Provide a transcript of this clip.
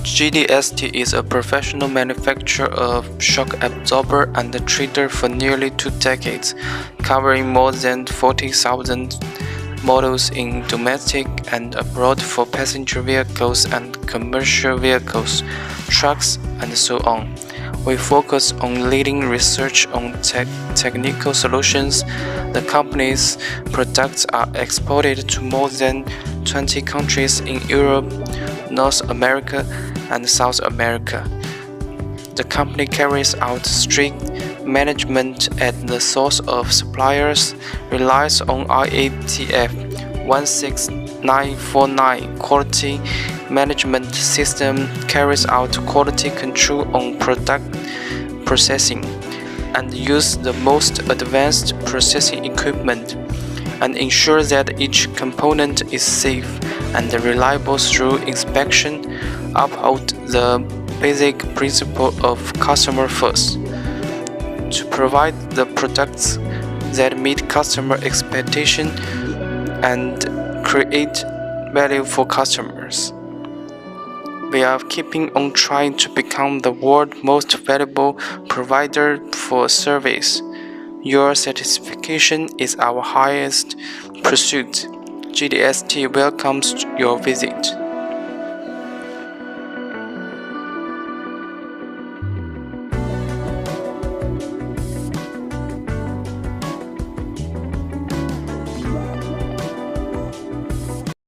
GDST is a professional manufacturer of shock absorber and treater for nearly 2 decades, covering more than 40,000 models in domestic and abroad for passenger vehicles and commercial vehicles, trucks, and so on. We focus on leading research on technical solutions. The company's products are exported to more than 20 countries in Europe, North America, and South America. The company carries out strict management at the source of suppliers, relies on IATF16949 quality management system, carries out quality control on product processing, and use the most advanced processing equipment, and ensure that each component is safe and reliable through inspection, uphold the basic principle of customer first, to provide the products that meet customer expectations and create value for customers. We are keeping on trying to become the world's most valuable provider for service. Your satisfaction is our highest pursuit. GDST welcomes your visit.